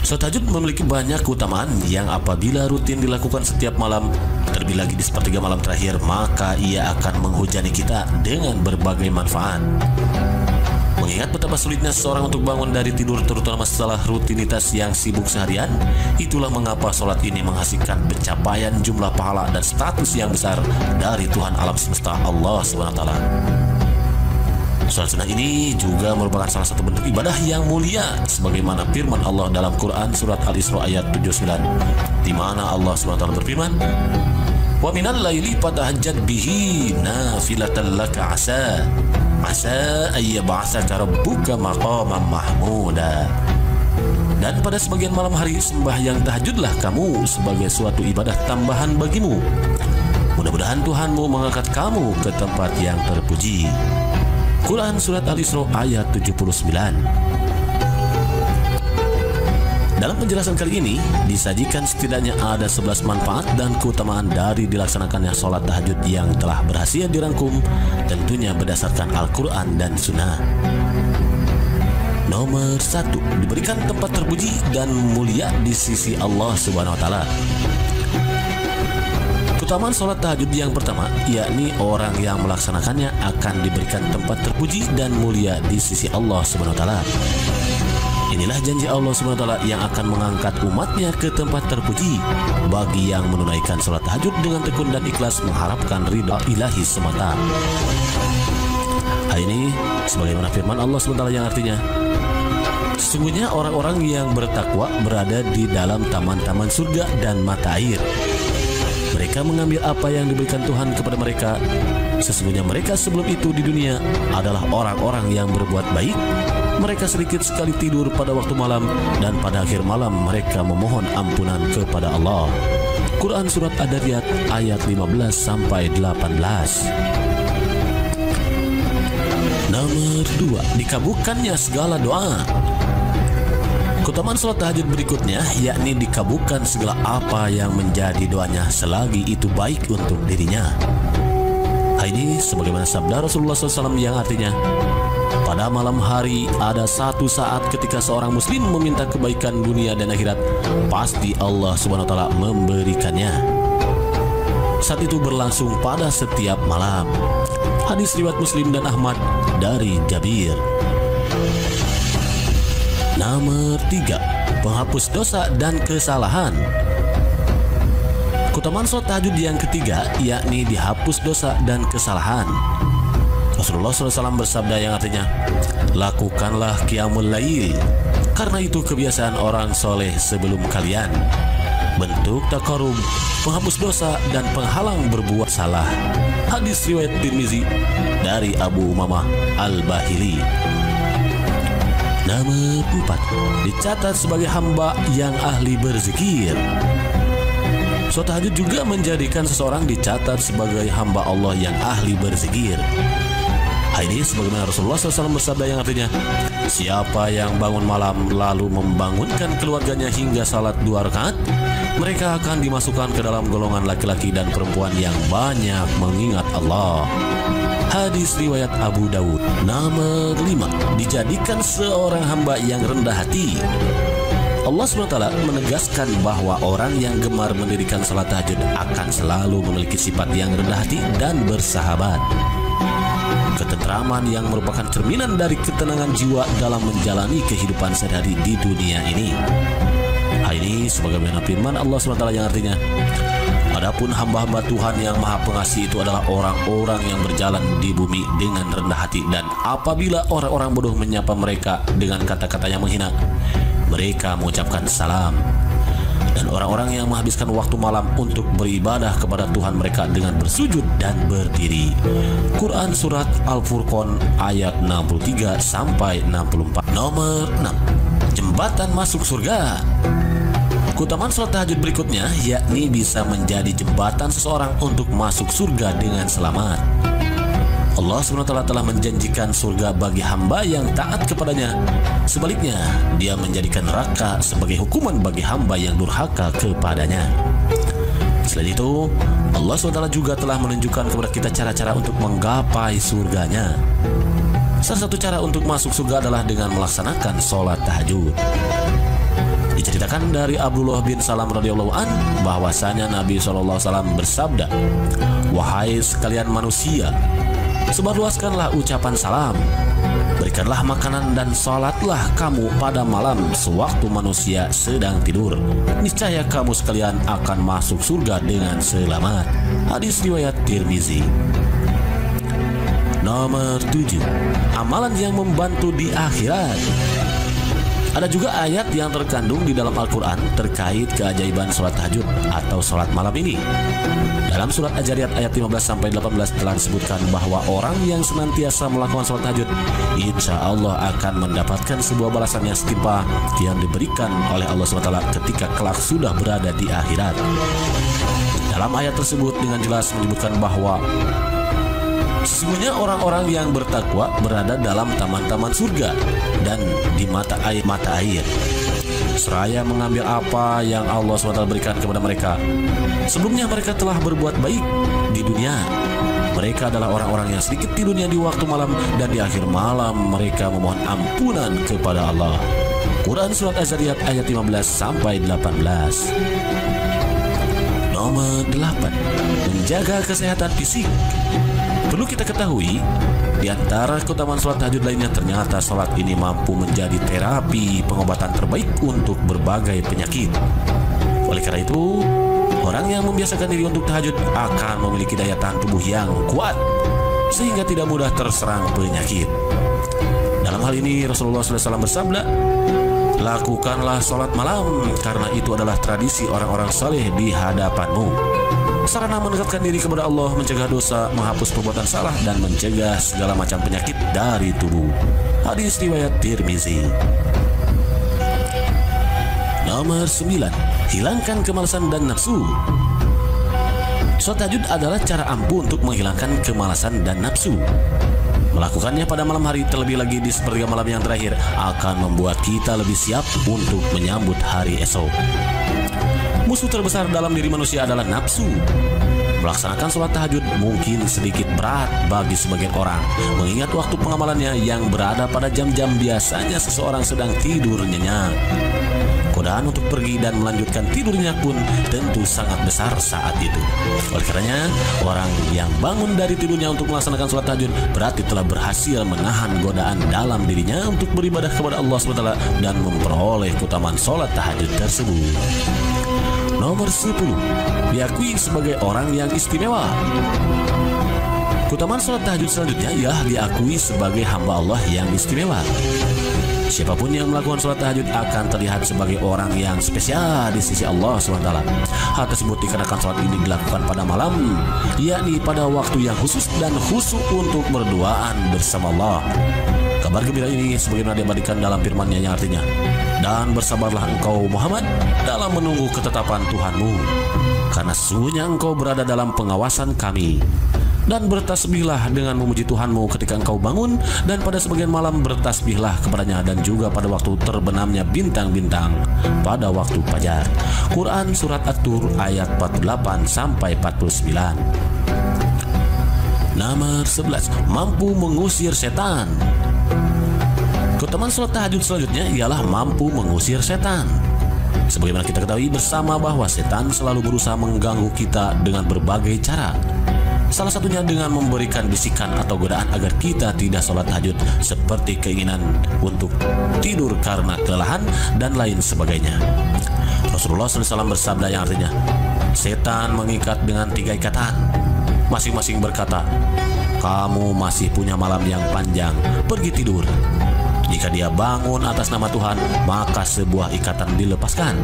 Salat tahajud memiliki banyak keutamaan yang apabila rutin dilakukan setiap malam, terlebih lagi di sepertiga malam terakhir, maka ia akan menghujani kita dengan berbagai manfaat. Mengingat betapa sulitnya seseorang untuk bangun dari tidur, terutama setelah rutinitas yang sibuk seharian, itulah mengapa sholat ini menghasilkan pencapaian jumlah pahala dan status yang besar dari Tuhan alam semesta Allah SWT. Sholat sunnah ini juga merupakan salah satu bentuk ibadah yang mulia, sebagaimana firman Allah dalam Quran surat Al-Isra ayat 79, di mana Allah SWT berfirman, "Wa minal laili fatahajjad bihi nafilatan laka asa ayyab'atsaka rabbuka maqaman mahmuda." Dan pada sebagian malam hari sembahyang tahajudlah kamu sebagai suatu ibadah tambahan bagimu. Mudah-mudahan Tuhanmu mengangkat kamu ke tempat yang terpuji. Quran surat Al-Isra ayat 79. Dalam penjelasan kali ini disajikan setidaknya ada 11 manfaat dan keutamaan dari dilaksanakannya sholat tahajud yang telah berhasil dirangkum tentunya berdasarkan Al-Quran dan Sunnah. Nomor 1, diberikan tempat terpuji dan mulia di sisi Allah Subhanahu wa Ta'ala. Keutamaan sholat tahajud yang pertama, yakni orang yang melaksanakannya akan diberikan tempat terpuji dan mulia di sisi Allah Subhanahu wa Ta'ala. Inilah janji Allah Subhanahu wa Ta'ala yang akan mengangkat umatnya ke tempat terpuji bagi yang menunaikan sholat tahajud dengan tekun dan ikhlas mengharapkan ridha ilahi semata. Hal ini sebagaimana firman Allah Subhanahu wa Ta'ala yang artinya, sesungguhnya orang-orang yang bertakwa berada di dalam taman-taman surga dan mata air. Mereka mengambil apa yang diberikan Tuhan kepada mereka. Sesungguhnya mereka sebelum itu di dunia adalah orang-orang yang berbuat baik. Mereka sedikit sekali tidur pada waktu malam, dan pada akhir malam mereka memohon ampunan kepada Allah. Quran surat Ad-Dariyat ayat 15-18. Nomor 2, dikabulkannya segala doa. Keutamaan sholat tahajud berikutnya yakni dikabulkan segala apa yang menjadi doanya selagi itu baik untuk dirinya. Hal ini sebagaimana sabda Rasulullah SAW yang artinya, pada malam hari ada satu saat ketika seorang muslim meminta kebaikan dunia dan akhirat, pasti Allah Subhanahu wa Ta'ala memberikannya. Saat itu berlangsung pada setiap malam. Hadis riwayat Muslim dan Ahmad dari Jabir. Nomor 3, penghapus dosa dan kesalahan. Keutamaan sholat tahajud yang ketiga yakni dihapus dosa dan kesalahan. Rasulullah SAW bersabda yang artinya, lakukanlah qiyamul lail, karena itu kebiasaan orang soleh sebelum kalian. Bentuk taqarrub, penghapus dosa dan penghalang berbuat salah. Hadis riwayat Tirmizi dari Abu Umamah Al-Bahili. Nomor 4, dicatat sebagai hamba yang ahli berzikir. Sholat tahajud juga menjadikan seseorang dicatat sebagai hamba Allah yang ahli berzikir. Hal ini sebagaimana Rasulullah SAW bersabda yang artinya, siapa yang bangun malam lalu membangunkan keluarganya hingga salat 2 rakaat, mereka akan dimasukkan ke dalam golongan laki-laki dan perempuan yang banyak mengingat Allah. Hadis riwayat Abu Dawud. Nomor 5, dijadikan seorang hamba yang rendah hati. Allah SWT menegaskan bahwa orang yang gemar mendirikan salat tahajud akan selalu memiliki sifat yang rendah hati dan bersahabat. Ketentraman yang merupakan cerminan dari ketenangan jiwa dalam menjalani kehidupan sehari-hari di dunia ini. Hal ini sebagaimana firman Allah SWT yang artinya, adapun hamba-hamba Tuhan yang Maha Pengasih itu adalah orang-orang yang berjalan di bumi dengan rendah hati, dan apabila orang-orang bodoh menyapa mereka dengan kata-kata yang menghina, mereka mengucapkan salam. Dan orang-orang yang menghabiskan waktu malam untuk beribadah kepada Tuhan mereka dengan bersujud dan berdiri. Quran surat Al-Furqan ayat 63-64. Nomor 6, jembatan masuk surga. Keutamaan sholat tahajud berikutnya yakni bisa menjadi jembatan seseorang untuk masuk surga dengan selamat. Allah SWT telah menjanjikan surga bagi hamba yang taat kepadanya. Sebaliknya, Dia menjadikan neraka sebagai hukuman bagi hamba yang durhaka kepadanya. Selain itu, Allah SWT juga telah menunjukkan kepada kita cara-cara untuk menggapai surganya. Salah satu cara untuk masuk surga adalah dengan melaksanakan sholat tahajud. Diceritakan Diceritakan dari Abdullah bin Salam radhiyallahu an bahwasanya Nabi SAW bersabda, "Wahai sekalian manusia, sebarluaskanlah ucapan salam, berikanlah makanan dan salatlah kamu pada malam sewaktu manusia sedang tidur. Niscaya kamu sekalian akan masuk surga dengan selamat." Hadis riwayat Tirmizi. Nomor 7, amalan yang membantu di akhirat. Ada juga ayat yang terkandung di dalam Al-Quran terkait keajaiban sholat tahajud atau sholat malam ini. Dalam surat Az-Zariyat ayat 15-18 telah disebutkan bahwa orang yang senantiasa melakukan sholat tahajud, insya Allah akan mendapatkan sebuah balasan yang setimpal yang diberikan oleh Allah SWT ketika kelak sudah berada di akhirat. Dalam ayat tersebut dengan jelas menyebutkan bahwa sesungguhnya orang-orang yang bertakwa berada dalam taman-taman surga dan di mata air, seraya mengambil apa yang Allah SWT berikan kepada mereka. Sebelumnya mereka telah berbuat baik di dunia. Mereka adalah orang-orang yang sedikit tidurnya di waktu malam, dan di akhir malam mereka memohon ampunan kepada Allah. Quran Surat Az-Zariyat ayat 15-18. Nomor 8, menjaga kesehatan fisik. Perlu kita ketahui, di antara keutamaan sholat tahajud lainnya ternyata sholat ini mampu menjadi terapi pengobatan terbaik untuk berbagai penyakit. Oleh karena itu, orang yang membiasakan diri untuk tahajud akan memiliki daya tahan tubuh yang kuat sehingga tidak mudah terserang penyakit. Dalam hal ini Rasulullah SAW bersabda, "Lakukanlah sholat malam karena itu adalah tradisi orang-orang saleh di hadapanmu. Sarana mendekatkan diri kepada Allah, mencegah dosa, menghapus perbuatan salah, dan mencegah segala macam penyakit dari tubuh." Hadis riwayat Tirmizi. Nomor 9, hilangkan kemalasan dan nafsu. Sholat tahajud adalah cara ampuh untuk menghilangkan kemalasan dan nafsu. Melakukannya pada malam hari, terlebih lagi di sepertiga malam yang terakhir, akan membuat kita lebih siap untuk menyambut hari esok. Musuh terbesar dalam diri manusia adalah nafsu. Melaksanakan sholat tahajud mungkin sedikit berat bagi sebagian orang, mengingat waktu pengamalannya yang berada pada jam-jam biasanya seseorang sedang tidur nyenyak. Godaan untuk pergi dan melanjutkan tidurnya pun tentu sangat besar saat itu. Oleh karenanya, orang yang bangun dari tidurnya untuk melaksanakan sholat tahajud berarti telah berhasil menahan godaan dalam dirinya untuk beribadah kepada Allah SWT dan memperoleh keutamaan sholat tahajud tersebut. Nomor 10, diakui sebagai orang yang istimewa. Keutamaan sholat tahajud selanjutnya ialah diakui sebagai hamba Allah yang istimewa. Siapapun yang melakukan sholat tahajud akan terlihat sebagai orang yang spesial di sisi Allah SWT. Hal tersebut dikarenakan sholat ini dilakukan pada malam, yakni pada waktu yang khusus dan khusyuk untuk berduaan bersama Allah. Kabar gembira ini sebagaimana diabadikan dalam firman-Nya yang artinya, "Dan bersabarlah engkau Muhammad dalam menunggu ketetapan Tuhanmu, karena sesungguhnya engkau berada dalam pengawasan kami. Dan bertasbihlah dengan memuji Tuhanmu ketika engkau bangun, dan pada sebagian malam bertasbihlah kepadanya, dan juga pada waktu terbenamnya bintang-bintang pada waktu fajar." Quran Surat At-Tur ayat 48-49. Nomor 11, mampu mengusir setan. Keutamaan sholat tahajud selanjutnya ialah mampu mengusir setan. Sebagaimana kita ketahui bersama bahwa setan selalu berusaha mengganggu kita dengan berbagai cara. Salah satunya dengan memberikan bisikan atau godaan agar kita tidak sholat tahajud, seperti keinginan untuk tidur karena kelelahan dan lain sebagainya. Rasulullah SAW bersabda yang artinya, "Setan mengikat dengan 3 ikatan. Masing-masing berkata, 'Kamu masih punya malam yang panjang, pergi tidur.' Jika dia bangun atas nama Tuhan, maka sebuah ikatan dilepaskan.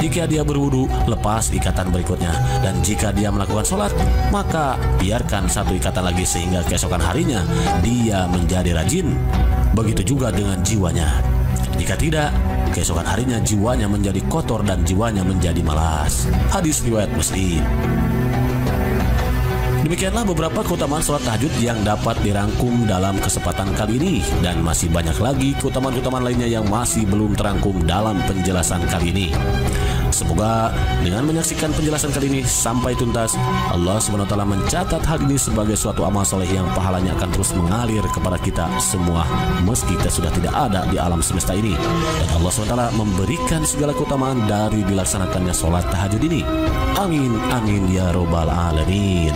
Jika dia berwudu, lepas ikatan berikutnya. Dan jika dia melakukan sholat, maka biarkan 1 ikatan lagi sehingga keesokan harinya dia menjadi rajin. Begitu juga dengan jiwanya. Jika tidak, keesokan harinya jiwanya menjadi kotor dan jiwanya menjadi malas." Hadis riwayat Muslim. Demikianlah beberapa keutamaan sholat tahajud yang dapat dirangkum dalam kesempatan kali ini, dan masih banyak lagi keutamaan-keutamaan lainnya yang masih belum terangkum dalam penjelasan kali ini. Semoga dengan menyaksikan penjelasan kali ini sampai tuntas, Allah SWT mencatat hal ini sebagai suatu amal soleh yang pahalanya akan terus mengalir kepada kita semua meski kita sudah tidak ada di alam semesta ini, dan Allah SWT memberikan segala keutamaan dari dilaksanakannya sholat tahajud ini. Amin amin ya robbal alamin.